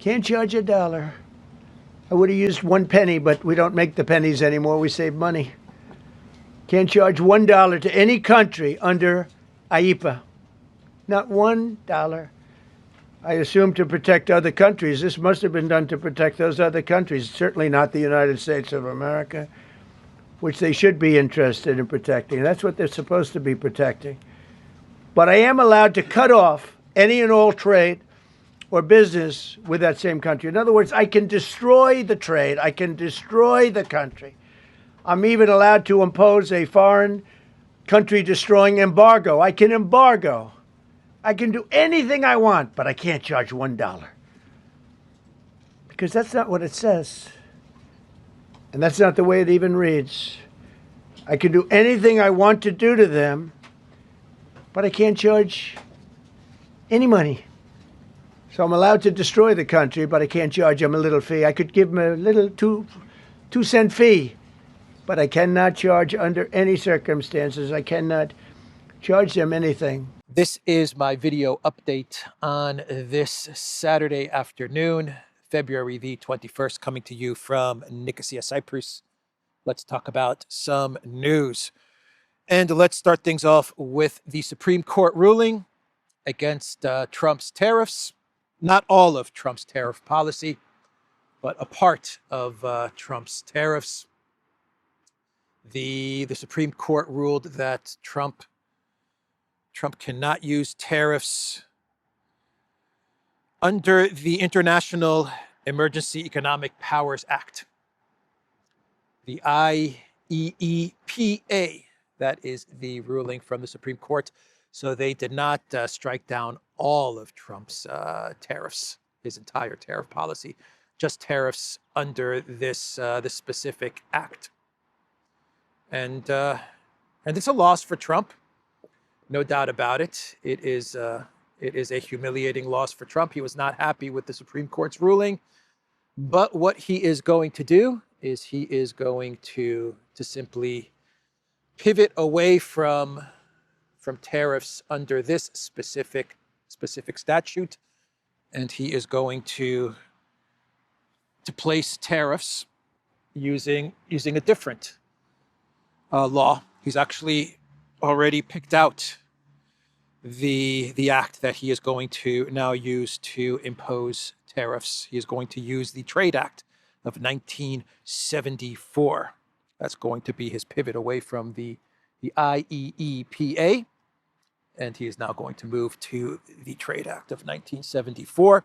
Can't charge a dollar. I would have used 1 penny, but we don't make the pennies anymore. We save money. Can't charge $1 to any country under AIPA. Not $1. I assume to protect other countries. This must have been done to protect those other countries, certainly not the United States of America, which they should be interested in protecting. That's what they're supposed to be protecting. But I am allowed to cut off any and all trade or business with that same country. In other words, I can destroy the trade. I can destroy the country. I'm even allowed to impose a foreign country destroying embargo. I can embargo. I can do anything I want, but I can't charge $1. Because that's not what it says. And that's not the way it even reads. I can do anything I want to do to them, but I can't charge any money. So I'm allowed to destroy the country, but I can't charge them a little fee. I could give them a little 2-cent fee, but I cannot charge under any circumstances. I cannot charge them anything. This is my video update on this Saturday afternoon, February the 21st, coming to you from Nicosia, Cyprus. Let's talk about some news. And let's start things off with the Supreme Court ruling against Trump's tariffs. Not all of Trump's tariff policy, but a part of Trump's tariffs. The Supreme Court ruled that Trump cannot use tariffs under the International Emergency Economic Powers Act, the IEEPA. That is the ruling from the Supreme Court. So they did not strike down all of Trump's tariffs, his entire tariff policy, just tariffs under this this specific act. And it's a loss for Trump, no doubt about it. It is a humiliating loss for Trump. He was not happy with the Supreme Court's ruling, but what he is going to do is he is going to simply pivot away from tariffs under this specific statute, and he is going to place tariffs using a different law. He's actually already picked out the act that he is going to now use to impose tariffs. He is going to use the Trade Act of 1974. That's going to be his pivot away from the IEEPA. And he is now going to move to the Trade Act of 1974.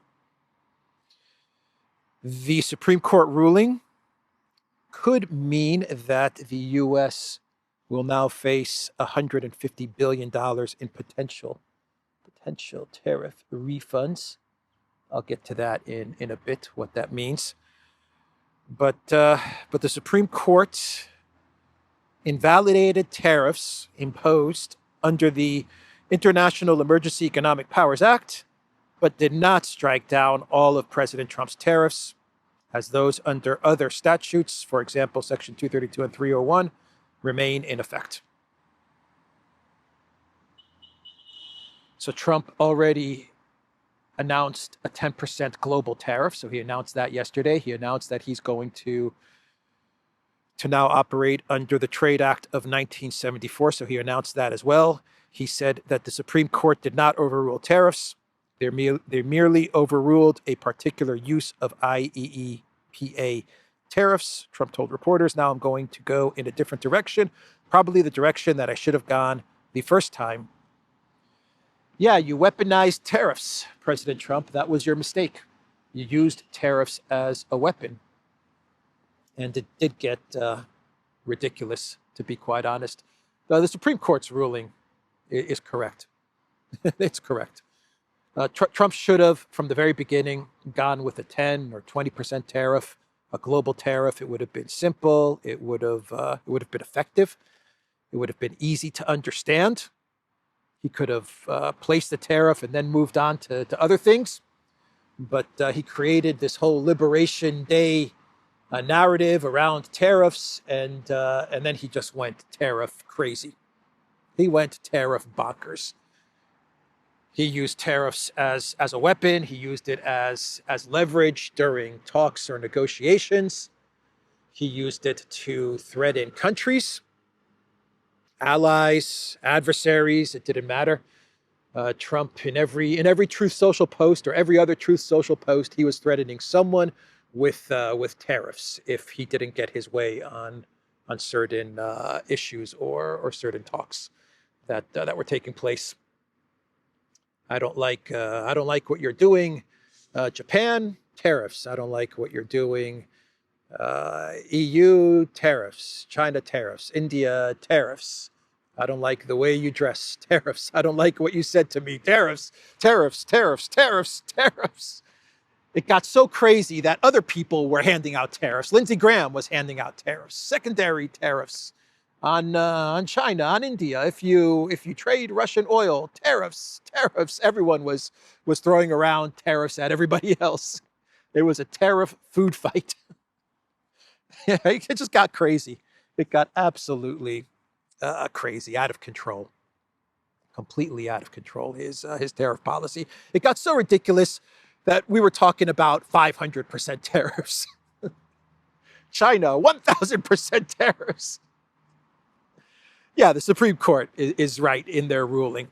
The Supreme Court ruling could mean that the U.S. will now face $150 billion in potential tariff refunds. I'll get to that in a bit, what that means. But the Supreme Court invalidated tariffs imposed under the International Emergency Economic Powers Act, but did not strike down all of President Trump's tariffs, as those under other statutes, for example, Section 232 and 301, remain in effect. So Trump already announced a 10% global tariff. So he announced that yesterday. He announced that he's going to now operate under the Trade Act of 1974. So he announced that as well. He said that the Supreme Court did not overrule tariffs. They merely overruled a particular use of IEEPA tariffs. Trump told reporters, now I'm going to go in a different direction, probably the direction that I should have gone the first time. Yeah, you weaponized tariffs, President Trump. That was your mistake. You used tariffs as a weapon. And it did get ridiculous, to be quite honest. The Supreme Court's ruling is correct. It's correct. Trump should have, from the very beginning, gone with a 10 or 20% tariff, a global tariff. It would have been simple. It would have been effective. It would have been easy to understand. He could have placed the tariff and then moved on to other things. But he created this whole Liberation Day narrative around tariffs, and then he just went tariff crazy. He went tariff bonkers. He used tariffs as a weapon. He used it as leverage during talks or negotiations. He used it to threaten countries, allies, adversaries. It didn't matter. Trump, in every Truth Social post or every other Truth Social post, he was threatening someone with tariffs if he didn't get his way on certain issues or certain talks that were taking place. I don't like what you're doing, Japan, tariffs. I don't like what you're doing, EU, tariffs. China, tariffs. India, tariffs. I don't like the way you dress, tariffs. I don't like what you said to me, tariffs, tariffs, tariffs, tariffs, tariffs. It got so crazy that other people were handing out tariffs. Lindsey Graham was handing out tariffs, secondary tariffs on China, on India. If you trade Russian oil, tariffs, tariffs. Everyone was throwing around tariffs at everybody else. It was a tariff food fight. It just got crazy. It got absolutely crazy, out of control, completely out of control. His tariff policy. It got so ridiculous that we were talking about 500% tariffs. China, 1,000% tariffs. Yeah, the Supreme Court is right in their ruling.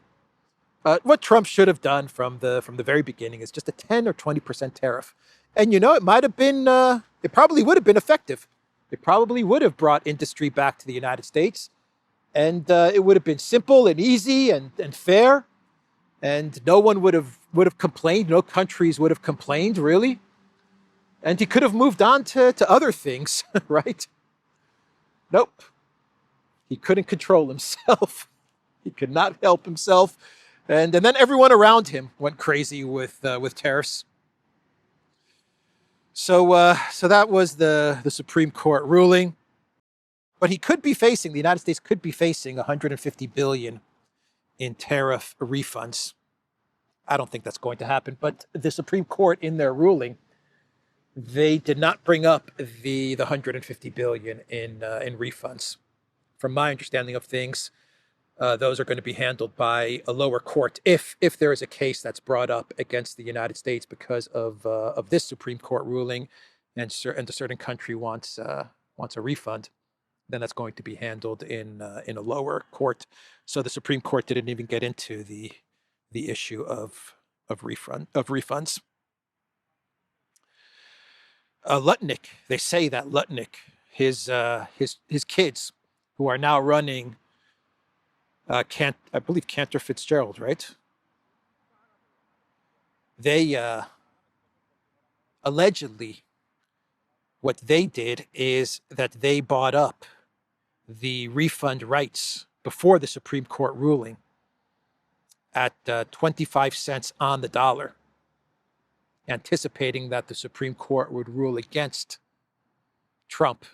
What Trump should have done from the very beginning is just a 10 or 20% tariff. And it might have been, it probably would have been effective. It probably would have brought industry back to the United States. And it would have been simple and easy and fair. And no one would have complained. No countries would have complained, really. And he could have moved on to other things, right? Nope. He couldn't control himself. He could not help himself. And then everyone around him went crazy with tariffs. So that was the Supreme Court ruling. But he could be facing, the United States could be facing $150 billion in tariff refunds. I don't think that's going to happen. But the Supreme Court, in their ruling, they did not bring up the $150 billion in refunds. From my understanding of things, those are going to be handled by a lower court if there is a case that's brought up against the United States because of this Supreme Court ruling, and a certain country wants a refund, then that's going to be handled in a lower court. So the Supreme Court didn't even get into the issue of refunds. Lutnick, they say that Lutnick, his kids, who are now running, I believe Cantor Fitzgerald, right? They allegedly, what they did is that they bought up the refund rights before the Supreme Court ruling at 25 cents on the dollar, anticipating that the Supreme Court would rule against Trump.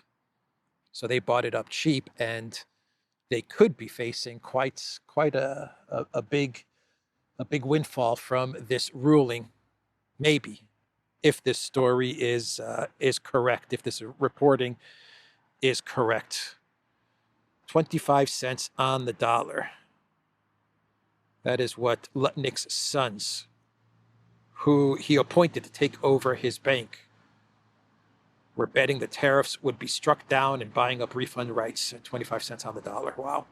So they bought it up cheap, and they could be facing quite a big windfall from this ruling, maybe, if this story is correct, if this reporting is correct. 25 cents on the dollar. That is what Lutnick's sons, who he appointed to take over his bank, were betting the tariffs would be struck down and buying up refund rights at 25 cents on the dollar. Wow.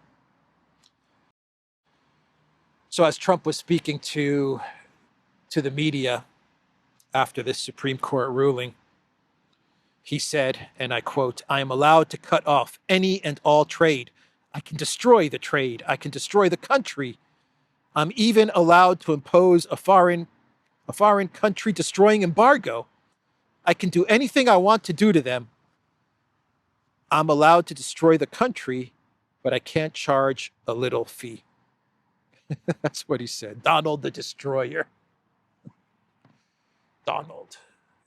So as Trump was speaking to the media after this Supreme Court ruling, he said, and I quote, "I am allowed to cut off any and all trade. I can destroy the trade. I can destroy the country. I'm even allowed to impose a foreign country destroying embargo. I can do anything I want to do to them. I'm allowed to destroy the country, but I can't charge a little fee." That's what he said. Donald the Destroyer. Donald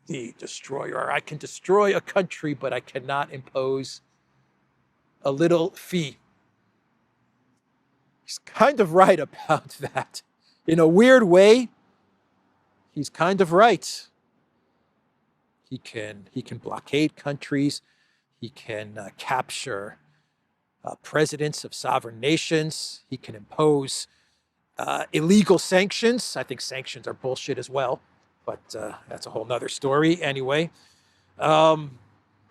the Destroyer. I can destroy a country, but I cannot impose a little fee. He's kind of right about that. In a weird way, he's kind of right. He can blockade countries. He can capture presidents of sovereign nations. He can impose illegal sanctions. I think sanctions are bullshit as well, but that's a whole nother story. Anyway, go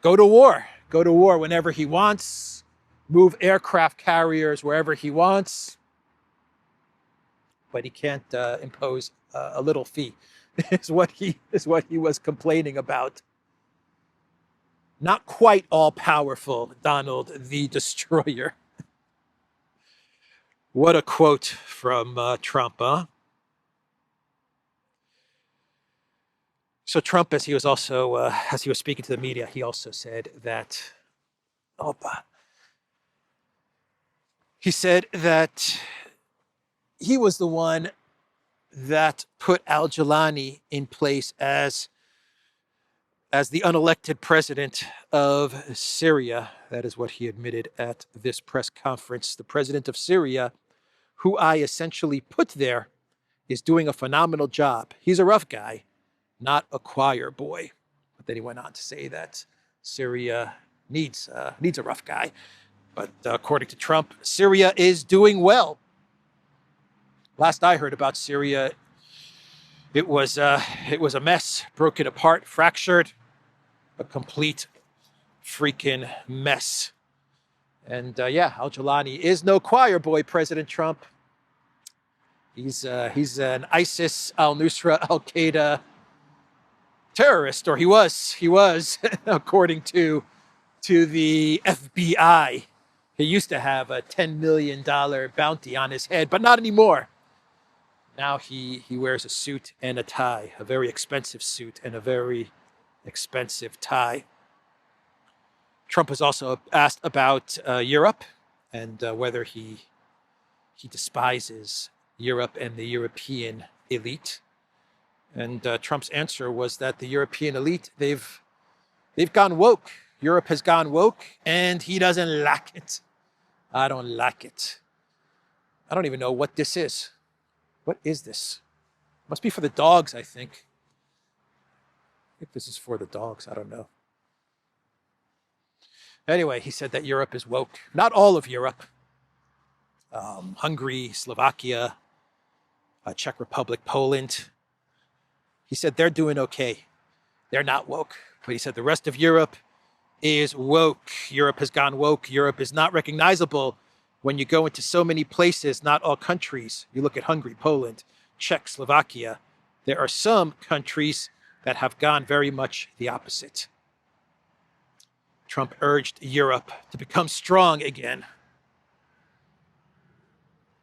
to war. Go to war whenever he wants. Move aircraft carriers wherever he wants. But he can't impose a little fee. is what he was complaining about. Not quite all powerful, Donald the Destroyer. What a quote from Trump, huh? So Trump, as he was speaking to the media, he also said that, he said that he was the one that put al-Galani in place as the unelected president of Syria. That is what he admitted at this press conference. The president of Syria, who I essentially put there, is doing a phenomenal job. He's a rough guy, not a choir boy. But then he went on to say that Syria needs a rough guy. But according to Trump, Syria is doing well. Last I heard about Syria, it was a mess, broken apart, fractured, a complete freaking mess. And al-Galani is no choir boy, President Trump. He's an ISIS, al-Nusra, al-Qaeda terrorist, or he was, according to the FBI. He used to have a $10 million bounty on his head, but not anymore. Now he wears a suit and a tie, a very expensive suit and a very expensive tie. Trump was also asked about Europe and whether he despises Europe and the European elite. And Trump's answer was that the European elite, they've gone woke. Europe has gone woke, and he doesn't like it. I don't like it. I don't even know what this is. What is this? Must be for the dogs, I think. I think this is for the dogs. I don't know. Anyway, he said that Europe is woke. Not all of Europe. Hungary, Slovakia, Czech Republic, Poland. He said they're doing okay. They're not woke. But he said the rest of Europe is woke. Europe has gone woke. Europe is not recognizable when you go into so many places, not all countries. You look at Hungary, Poland, Czech, Slovakia. There are some countries that have gone very much the opposite. Trump urged Europe to become strong again.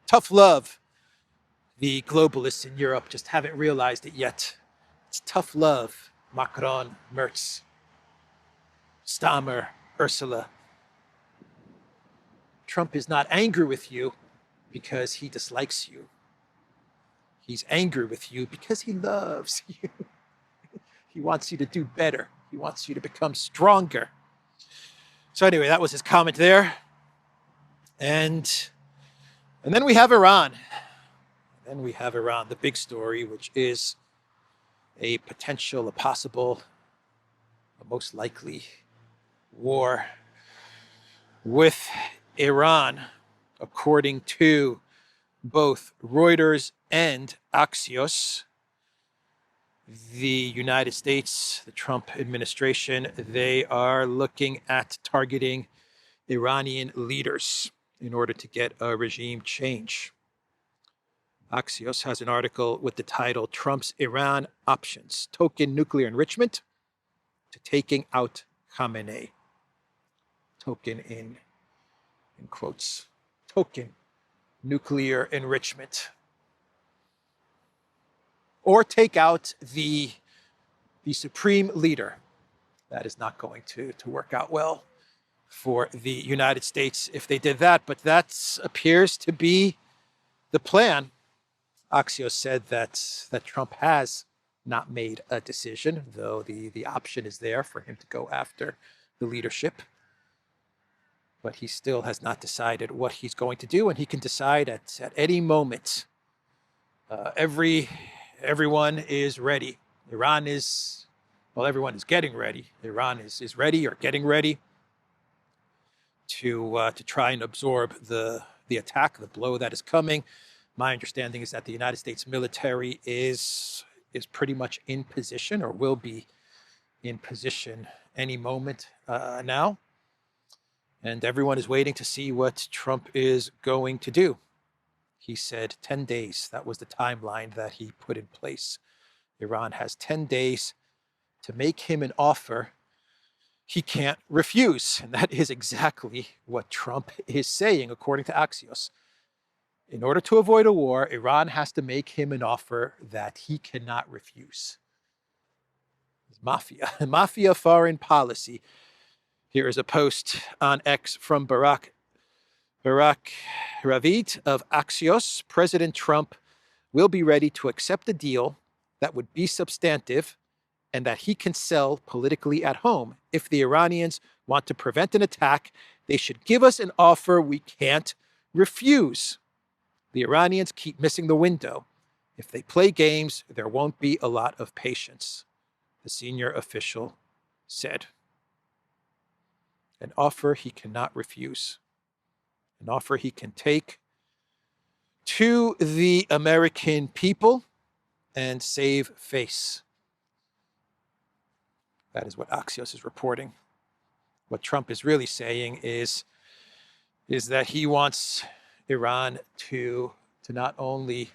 Tough love. The globalists in Europe just haven't realized it yet. It's tough love. Macron, Merz, Stammer, Ursula. Trump is not angry with you because he dislikes you. He's angry with you because he loves you. He wants you to do better. He wants you to become stronger. So anyway, that was his comment there. And then we have Iran. Then we have Iran, the big story, which is a possible, a most likely war with Iran, according to both Reuters and Axios. The United States, the Trump administration, they are looking at targeting Iranian leaders in order to get a regime change. Axios has an article with the title, Trump's Iran Options, Token Nuclear Enrichment to Taking Out Khamenei. Token in quotes. Token nuclear enrichment. Or take out the supreme leader. That is not going to work out well for the United States if they did that, but that appears to be the plan. Axios said that Trump has not made a decision, though the option is there for him to go after the leadership. But he still has not decided what he's going to do, and he can decide at any moment. Everyone is ready. Everyone is getting ready. Iran is ready or getting ready to try and absorb the attack, the blow that is coming. My understanding is that the United States military is pretty much in position, or will be in position any moment now. And everyone is waiting to see what Trump is going to do. He said 10 days. That was the timeline that he put in place. Iran has 10 days to make him an offer he can't refuse. And that is exactly what Trump is saying, according to Axios. In order to avoid a war, Iran has to make him an offer that he cannot refuse. It's mafia foreign policy. Here is a post on X from Barak Ravid of Axios. President Trump will be ready to accept a deal that would be substantive and that he can sell politically at home. If the Iranians want to prevent an attack, they should give us an offer we can't refuse. The Iranians keep missing the window. If they play games, there won't be a lot of patience, the senior official said. An offer he cannot refuse. An offer he can take to the American people and save face. That is what Axios is reporting. What Trump is really saying is that he wants Iran to not only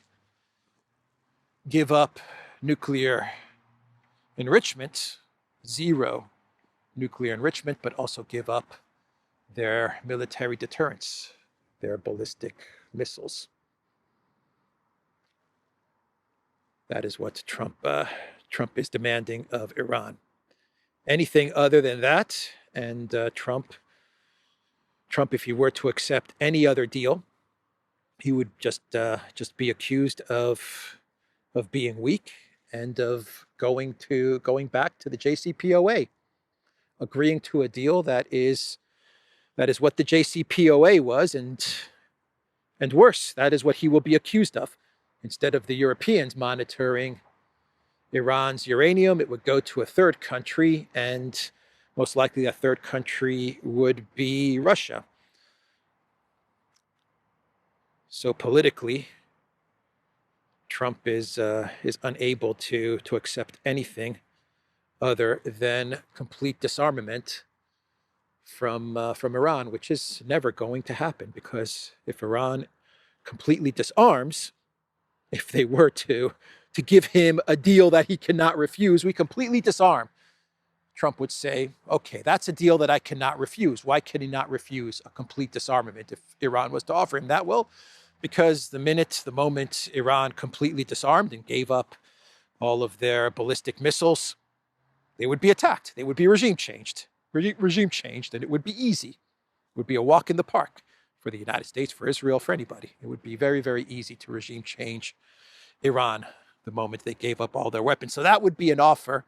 give up nuclear enrichment, zero nuclear enrichment, but also give up their military deterrence, their ballistic missiles. That is what Trump is demanding of Iran. Anything other than that, and Trump, if he were to accept any other deal, he would just be accused of being weak and of going back to the JCPOA, agreeing to a deal that is what the JCPOA was, and worse. That is what he will be accused of. Instead of the Europeans monitoring Iran's uranium, it would go to a third country, and most likely that third country would be Russia. So politically, Trump is unable to accept anything other than complete disarmament from Iran, which is never going to happen, because if Iran completely disarms, if they were to give him a deal that he cannot refuse, we completely disarm, Trump would say, okay, that's a deal that I cannot refuse. Why can he not refuse a complete disarmament if Iran was to offer him that? Well, because the moment Iran completely disarmed and gave up all of their ballistic missiles, they would be attacked. They would be regime changed, and it would be easy. It would be a walk in the park for the United States, for Israel, for anybody. It would be very, very easy to regime change Iran the moment they gave up all their weapons. So that would be an offer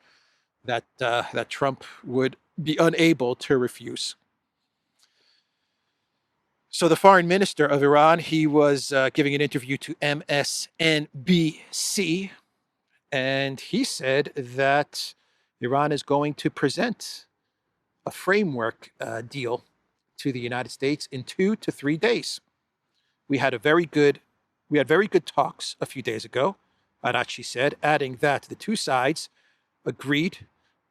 that Trump would be unable to refuse. So the foreign minister of Iran, he was giving an interview to MSNBC, and he said that Iran is going to present a framework deal to the United States in 2 to 3 days. We had very good talks a few days ago, Arachi said, adding that the two sides agreed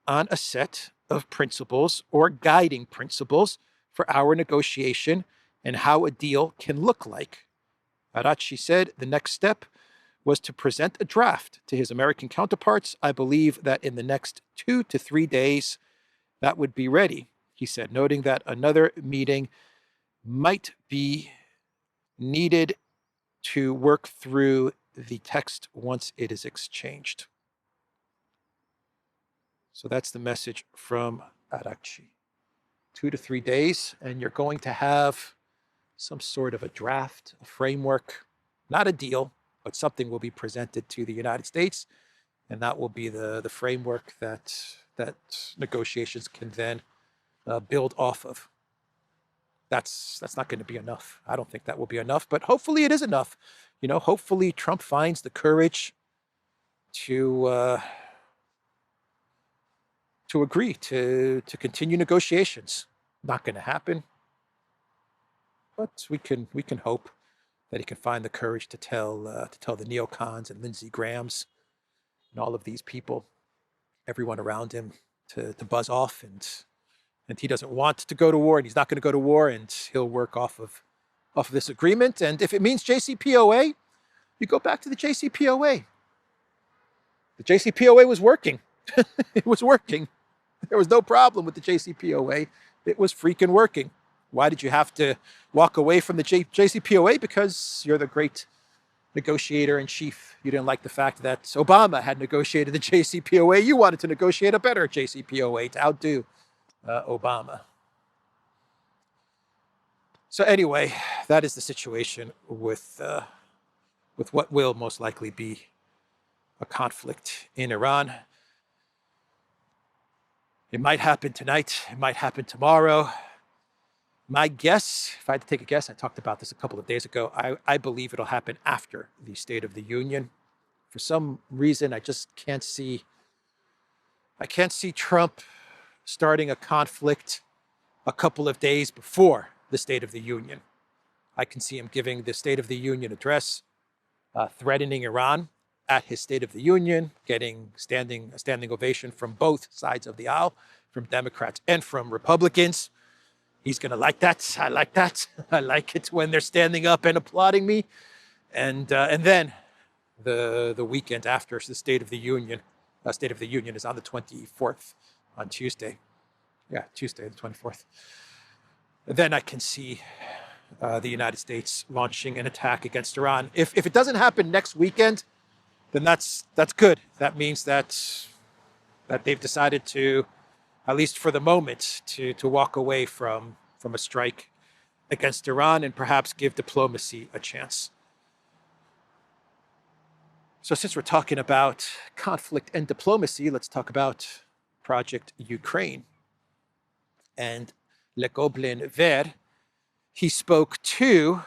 on a set of principles or guiding principles for our negotiation and how a deal can look like. Arachi said the next step was to present a draft to his American counterparts. I believe that in the next 2 to 3 days, that would be ready, he said, noting that another meeting might be needed to work through the text once it is exchanged. So that's the message from Arachi. 2 to 3 days, and you're going to have some sort of a draft, a framework, not a deal, but something will be presented to the United States, and that will be the framework that negotiations can then build off of. That's not going to be enough. I don't think that will be enough, but hopefully it is enough. Hopefully Trump finds the courage to agree to continue negotiations. Not going to happen, but we can hope. that he can find the courage to tell the neocons and Lindsey Grahams and all of these people, everyone around him, to buzz off, and he doesn't want to go to war, and he's not going to go to war, and he'll work off of this agreement. And if it means JCPOA, you go back to the JCPOA. The JCPOA was working. It was working. There was no problem with the JCPOA. It was freaking working. Why did you have to walk away from the JCPOA? Because you're the great negotiator in chief. You didn't like the fact that Obama had negotiated the JCPOA. You wanted to negotiate a better JCPOA to outdo Obama. So anyway, that is the situation with what will most likely be a conflict in Iran. It might happen tonight. It might happen tomorrow. My guess, if I had to take a guess, I talked about this a couple of days ago, I believe it'll happen after the State of the Union. For some reason, I just can't see Trump starting a conflict a couple of days before the State of the Union. I can see him giving the State of the Union address, threatening Iran at his State of the Union, getting a standing ovation from both sides of the aisle, from Democrats and from Republicans. He's going to like that. I like that. I like it when they're standing up and applauding me. And then the weekend after the State of the Union is on the 24th, on Tuesday. Yeah, Tuesday, the 24th. Then I can see the United States launching an attack against Iran. If it doesn't happen next weekend, then that's good. That means that they've decided to, at least for the moment, to walk away from a strike against Iran and perhaps give diplomacy a chance. So since we're talking about conflict and diplomacy, let's talk about Project Ukraine. And Le Gobelin Vert, he spoke to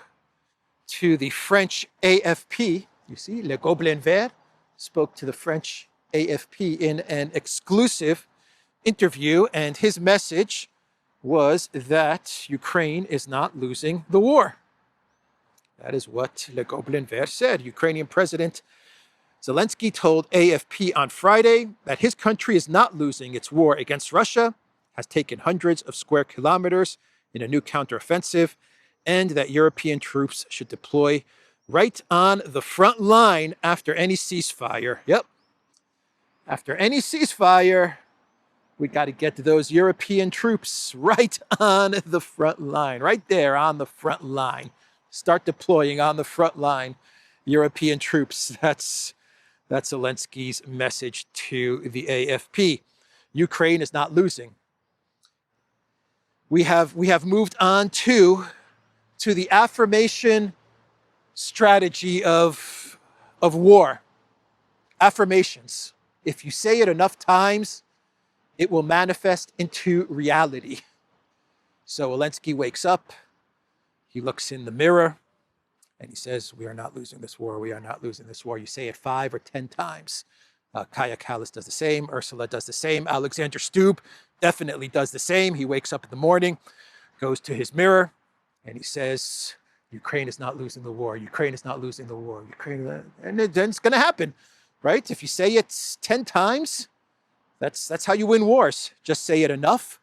the French AFP. You see, Le Gobelin Vert spoke to the French AFP in an exclusive interview, and his message was that Ukraine is not losing the war. That is what Le Gobelin Vert said. Ukrainian President Zelensky told AFP on Friday that his country is not losing its war against Russia, has taken hundreds of square kilometers in a new counteroffensive, and that European troops should deploy right on the front line after any ceasefire. Yep. After any ceasefire, we got to get those European troops right on the front line, right there on the front line. Start deploying on the front line European troops. That's Zelensky's message to the AFP. Ukraine is not losing. We have moved on to the affirmation strategy of war. Affirmations. If you say it enough times, it will manifest into reality. So Zelensky wakes up, he looks in the mirror, and he says, we are not losing this war, we are not losing this war. You say it 5 or 10 times. Kaya Kallas does the same, Ursula does the same, Alexander Stubb definitely does the same. He wakes up in the morning, goes to his mirror, and he says, Ukraine is not losing the war, Ukraine is not losing the war, and then it's going to happen, right? If you say it 10 times, that's how you win wars. Just say it enough,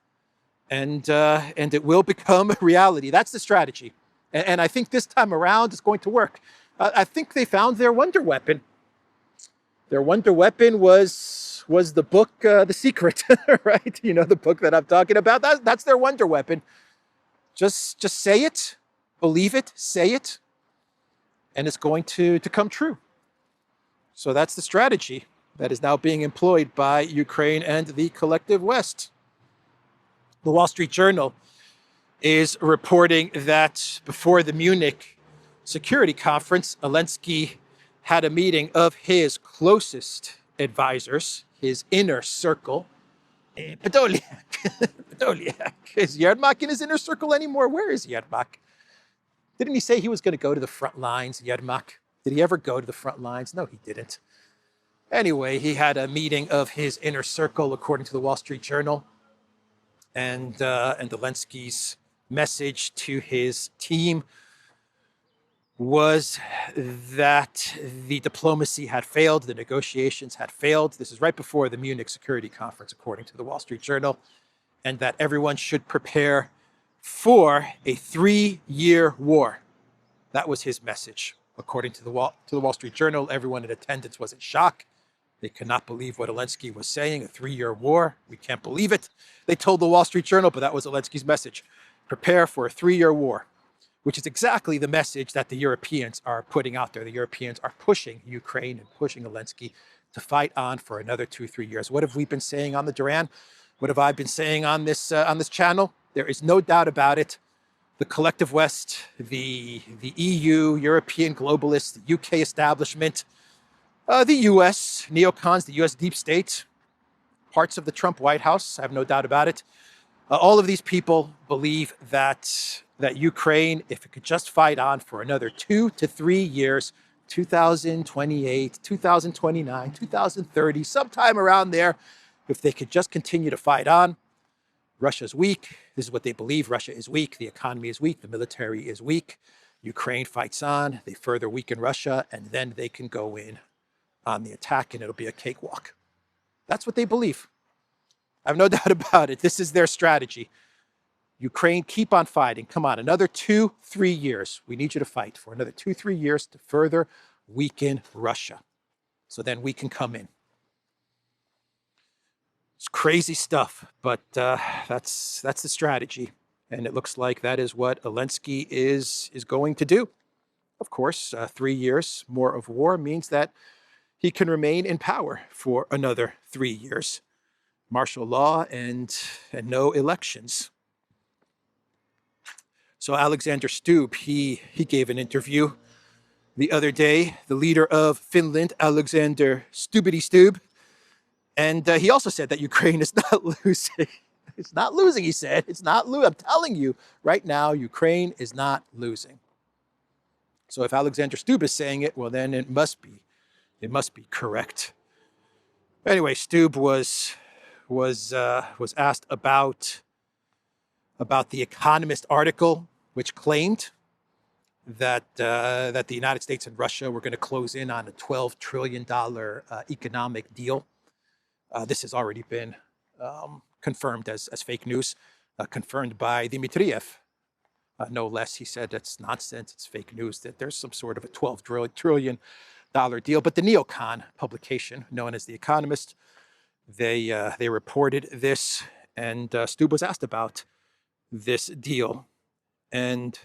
and it will become a reality. That's the strategy. And I think this time around it's going to work. I think they found their wonder weapon. Their wonder weapon was the book, The Secret, right? You know, the book that I'm talking about. That's their wonder weapon. Just say it, believe it, say it, and it's going to come true. So that's the strategy that is now being employed by Ukraine and the collective West. The Wall Street Journal is reporting that before the Munich Security Conference, Zelensky had a meeting of his closest advisors, his inner circle. Podolyak. Podolyak. Is Yermak in his inner circle anymore? Where is Yermak? Didn't he say he was going to go to the front lines, Yermak? Did he ever go to the front lines? No, he didn't. Anyway, he had a meeting of his inner circle, according to the Wall Street Journal. And Zelensky's message to his team was that the diplomacy had failed, the negotiations had failed. This is right before the Munich Security Conference, according to the Wall Street Journal, and that everyone should prepare for a 3-year war. That was his message. According to the Wall Street Journal, everyone in attendance was in shock. They could not believe what Zelensky was saying, a 3-year war. We can't believe it. They told the Wall Street Journal, but that was Zelensky's message. Prepare for a 3-year war, which is exactly the message that the Europeans are putting out there. The Europeans are pushing Ukraine and pushing Zelensky to fight on for another 2-3 years. What have we been saying on the Duran? What have I been saying on this channel? There is no doubt about it. The collective West, the EU, European globalists, the UK establishment, the US neocons, the US deep state, parts of the Trump White House, I have no doubt about it. All of these people believe that Ukraine, if it could just fight on for another 2 to 3 years, 2028, 2029, 2030, sometime around there, if they could just continue to fight on, Russia's weak. This is what they believe. Russia is weak. The economy is weak. The military is weak. Ukraine fights on. They further weaken Russia, and then they can go in on the attack, and it'll be a cakewalk. That's what they believe. I have no doubt about it. This is their strategy. Ukraine, keep on fighting. Come on, another 2-3 years. We need you to fight for another 2-3 years to further weaken Russia. So then we can come in. It's crazy stuff, but that's the strategy. And it looks like that is what Zelensky is going to do. Of course, 3 years more of war means that he can remain in power for another 3 years. Martial law and no elections. So Alexander Stubb, he gave an interview the other day, the leader of Finland, Alexander Stubb. And he also said that Ukraine is not losing. It's not losing, he said. It's not losing. I'm telling you, right now, Ukraine is not losing. So if Alexander Stubb is saying it, well, then it must be correct. Anyway, Stubb was asked about the Economist article, which claimed that the United States and Russia were going to close in on a $12 trillion economic deal. This has already been confirmed as fake news, confirmed by Dmitriev, no less. He said that's nonsense, it's fake news, that there's some sort of a $12 trillion deal. But the neocon publication, known as The Economist, they reported this, and Stubb was asked about this deal. And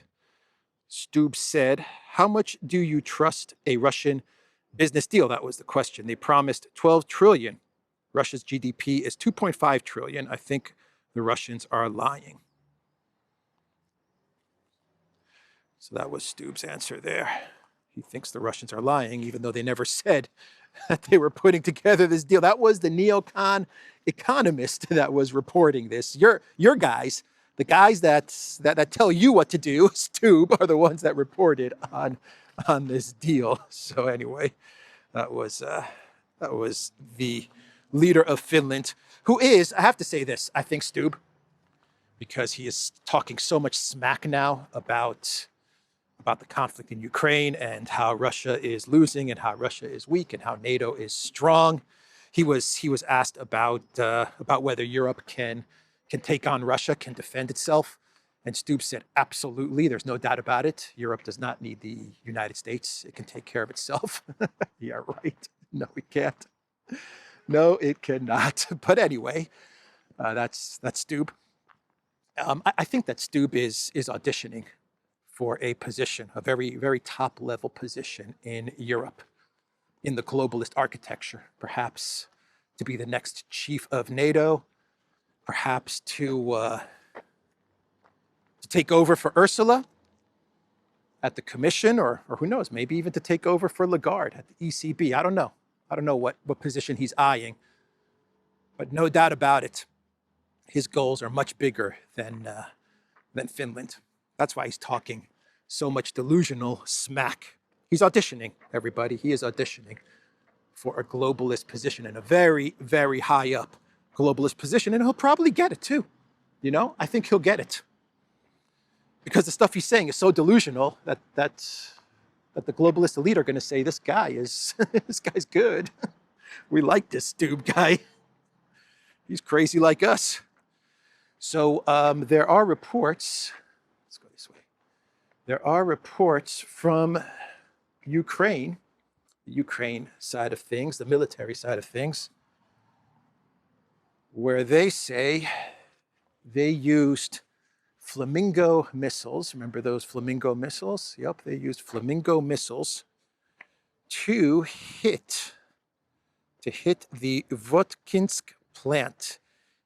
Stubb said, how much do you trust a Russian business deal? That was the question. They promised 12 trillion. Russia's GDP is 2.5 trillion. I think the Russians are lying. So that was Stubb's answer there. He thinks the Russians are lying, even though they never said that they were putting together this deal. That was the neocon economist that was reporting this. Your guys, the guys that tell you what to do, Stubb, are the ones that reported on this deal. So anyway, that was the leader of Finland, who is, I have to say this, I think Stubb, because he is talking so much smack now about the conflict in Ukraine and how Russia is losing and how Russia is weak and how NATO is strong. He was asked about whether Europe can take on Russia, can defend itself. And Stubb said, absolutely, there's no doubt about it. Europe does not need the United States. It can take care of itself. Yeah, right. No, it can't. No, it cannot. But anyway, that's Stubb. I think that Stubb is auditioning for a position, a very, very top level position in Europe, in the globalist architecture, perhaps to be the next chief of NATO, perhaps to take over for Ursula at the Commission, or who knows, maybe even to take over for Lagarde at the ECB. I don't know. I don't know what position he's eyeing, but no doubt about it, his goals are much bigger than Finland. That's why he's talking so much delusional smack. He's auditioning, everybody. He is auditioning for a globalist position, and a very, very high up globalist position, and he'll probably get it too. You know, I think he'll get it. Because the stuff he's saying is so delusional that But the globalist elite are going to say, this guy is, this guy's good. We like this Stube guy. He's crazy like us. So there are reports, let's go this way. There are reports from Ukraine, the Ukraine side of things, the military side of things, where they say they used Flamingo missiles. Remember those Flamingo missiles? Yep, they used Flamingo missiles to hit the Votkinsk plant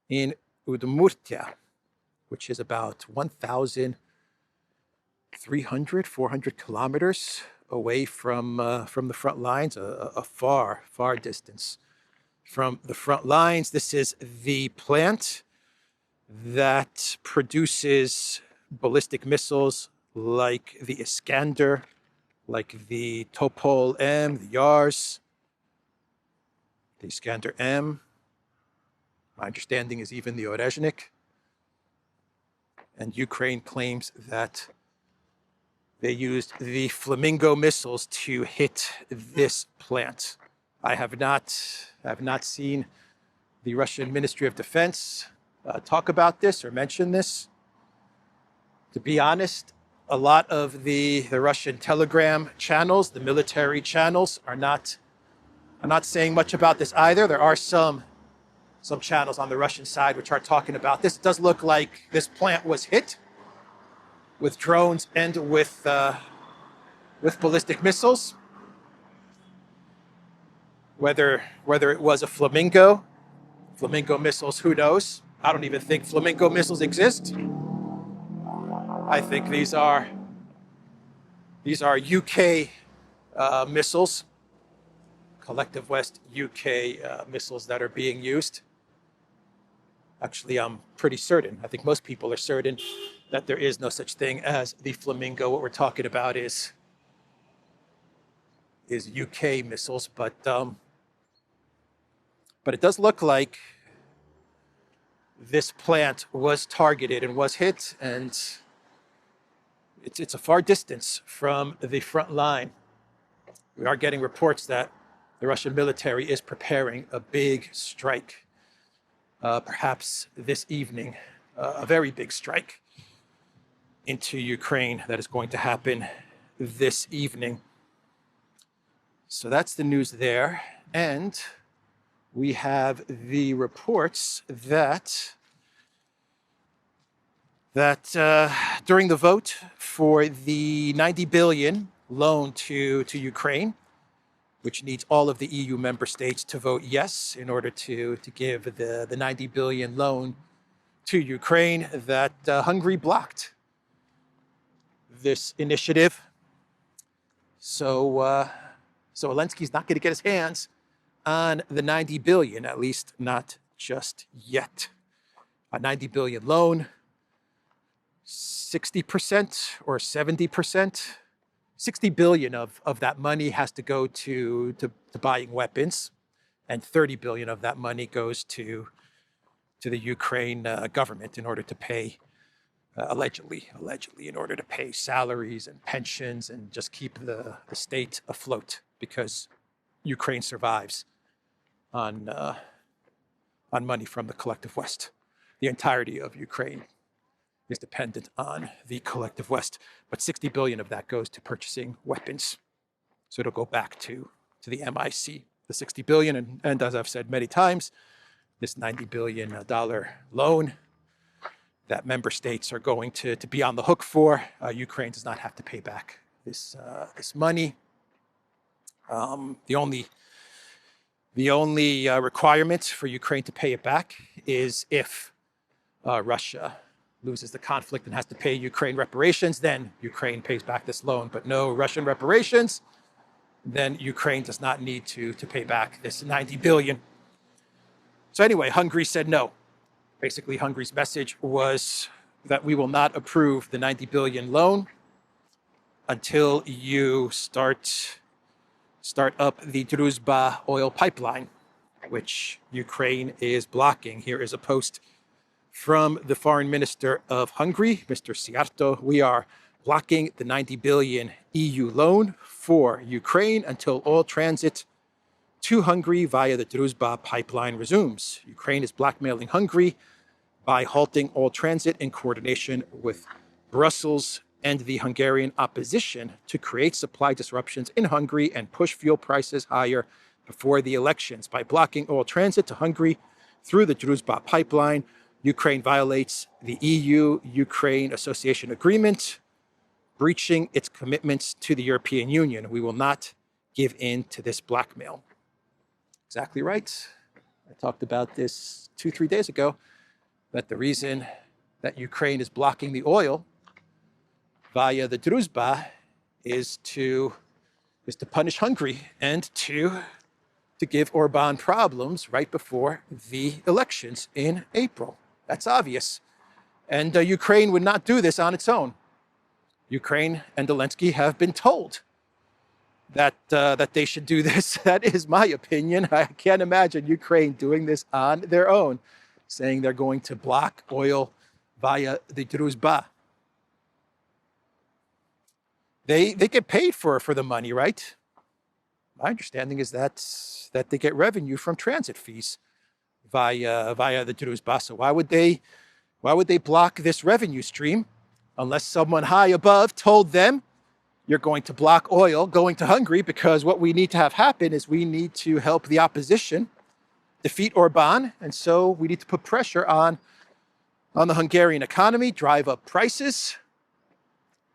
in Udmurtia, which is about 1,300, 400 kilometers away from the front lines, a far, far distance from the front lines. This is the plant that produces ballistic missiles like the Iskander, like the Topol M, the Yars, the Iskander M. My understanding is even the Orezhnik. And Ukraine claims that they used the Flamingo missiles to hit this plant. I have not seen the Russian Ministry of Defense talk about this or mention this. To be honest, a lot of the Russian Telegram channels, the military channels, are not saying much about this either. There are some channels on the Russian side which are talking about this. It does look like this plant was hit with drones and with ballistic missiles. Whether it was a Flamingo missiles, who knows? I don't even think Flamingo missiles exist. I think these are UK missiles, Collective West UK missiles that are being used. Actually, I'm pretty certain, I think most people are certain, that there is no such thing as the Flamingo. What we're talking about is UK missiles, but it does look like this plant was targeted and was hit, and it's a far distance from the front line. We are getting reports that the Russian military is preparing a big strike, perhaps this evening, a very big strike into Ukraine that is going to happen this evening. So that's the news there. And we have the reports that during the vote for the 90 billion loan to Ukraine, which needs all of the EU member states to vote yes in order to give the 90 billion loan to Ukraine, that Hungary blocked this initiative. So Zelensky's not going to get his hands on the 90 billion, at least not just yet. A 90 billion loan, 60% or 70%, 60 billion of that money has to go to buying weapons, and 30 billion of that money goes to the Ukraine government in order to pay, allegedly, in order to pay salaries and pensions and just keep the state afloat, because Ukraine survives on money from the Collective West. The entirety of Ukraine is dependent on the Collective West, but 60 billion of that goes to purchasing weapons. So it'll go back to the MIC, the 60 billion, and as I've said many times, this $90 billion loan that member states are going to be on the hook for. Ukraine does not have to pay back this money. The only requirement for Ukraine to pay it back is if Russia loses the conflict and has to pay Ukraine reparations, then Ukraine pays back this loan. But no Russian reparations, then Ukraine does not need to pay back this 90 billion. So anyway, Hungary said no. Basically, Hungary's message was that we will not approve the 90 billion loan until you start up the Druzhba oil pipeline, which Ukraine is blocking. Here is a post from the foreign minister of Hungary, Mr. Szijjártó. We are blocking the 90 billion EU loan for Ukraine until all transit to Hungary via the Druzhba pipeline resumes. Ukraine is blackmailing Hungary by halting all transit in coordination with Brussels and the Hungarian opposition to create supply disruptions in Hungary and push fuel prices higher before the elections. By blocking all transit to Hungary through the Druzhba pipeline, Ukraine violates the EU-Ukraine Association Agreement, breaching its commitments to the European Union. We will not give in to this blackmail. Exactly right. I talked about this 2-3 days ago, that the reason that Ukraine is blocking the oil via the Druzhba is to punish Hungary and to give Orban problems right before the elections in April. That's obvious. And Ukraine would not do this on its own. Ukraine and Zelensky have been told that they should do this. That is my opinion. I can't imagine Ukraine doing this on their own, saying they're going to block oil via the Druzhba. They get paid for the money, right? My understanding is that they get revenue from transit fees via the Druzhba. So why would they block this revenue stream unless someone high above told them, you're going to block oil going to Hungary, because what we need to have happen is we need to help the opposition defeat Orban. And so we need to put pressure on the Hungarian economy, drive up prices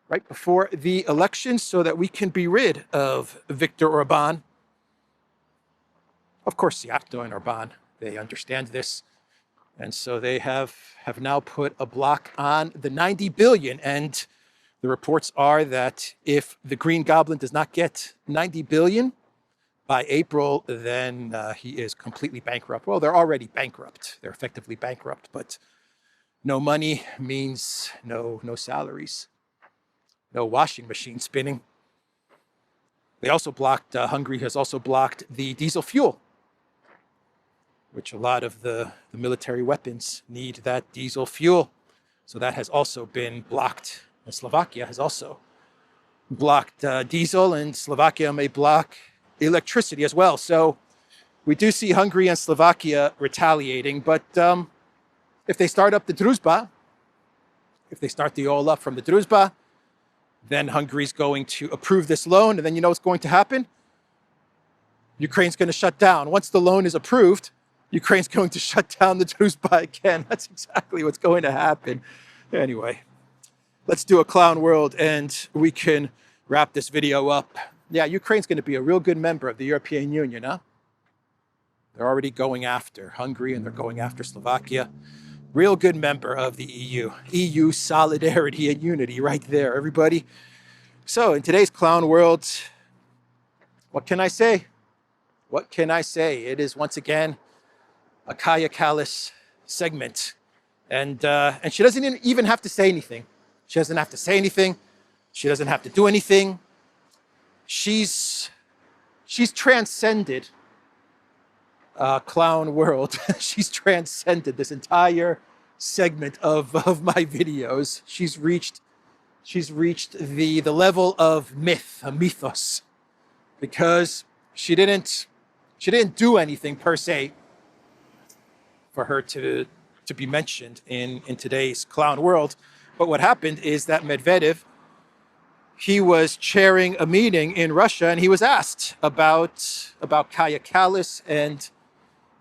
right before the elections so that we can be rid of Viktor Orban. Of course, Syria and Orban, they understand this. And so they have now put a block on the 90 billion. And the reports are that if the Green Goblin does not get 90 billion by April, then he is completely bankrupt. Well, they're already bankrupt. They're effectively bankrupt, but no money means no salaries, no washing machine spinning. They also blocked, Hungary has also blocked the diesel fuel, which a lot of the military weapons need that diesel fuel. So that has also been blocked. And Slovakia has also blocked diesel, and Slovakia may block electricity as well. So we do see Hungary and Slovakia retaliating, but if they start up the Druzhba, if they start the oil up from the Druzhba, then Hungary's going to approve this loan, and then you know what's going to happen? Ukraine's going to shut down. Once the loan is approved, Ukraine's going to shut down the Druzhba again. That's exactly what's going to happen. Anyway, let's do a clown world and we can wrap this video up. Yeah, Ukraine's going to be a real good member of the European Union, huh? They're already going after Hungary and they're going after Slovakia. Real good member of the EU. EU solidarity and unity right there, everybody. So in today's clown world, what can I say? What can I say? It is once again a Kaya Kallis segment. And she doesn't even have to say anything. She doesn't have to say anything. She doesn't have to do anything. She's transcended clown world. She's transcended this entire segment of my videos. She's reached the level of myth, a mythos, because she didn't do anything per se for her to be mentioned in today's clown world. But what happened is that Medvedev, he was chairing a meeting in Russia, and he was asked about Kaya Kallis and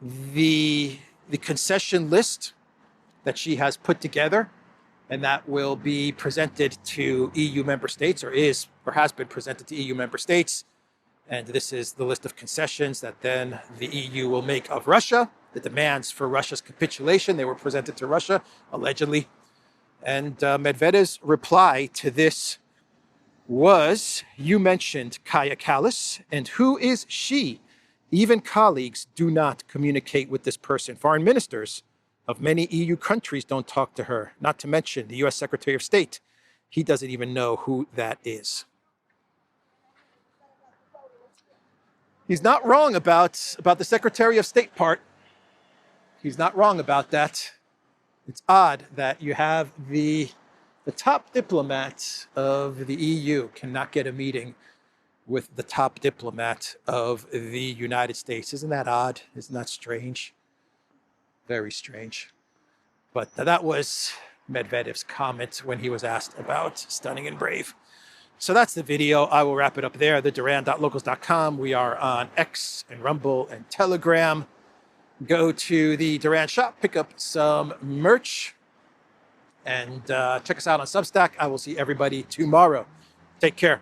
the concession list that she has put together, and that will be presented to EU member states, or has been presented to EU member states. And this is the list of concessions that then the EU will make of Russia, the demands for Russia's capitulation. They were presented to Russia, allegedly. And Medvedev's reply to this was, you mentioned Kaya Kallis, and who is she? Even colleagues do not communicate with this person. Foreign ministers of many EU countries don't talk to her, not to mention the US Secretary of State. He doesn't even know who that is. He's not wrong about the Secretary of State part. He's not wrong about that. It's odd that you have the The top diplomat of the EU cannot get a meeting with the top diplomat of the United States. Isn't that odd? Isn't that strange? Very strange. But that was Medvedev's comment when he was asked about Stunning and Brave. So that's the video. I will wrap it up there. TheDuran.locals.com. We are on X and Rumble and Telegram. Go to the Duran shop, pick up some merch, and check us out on Substack. I will see everybody tomorrow. Take care.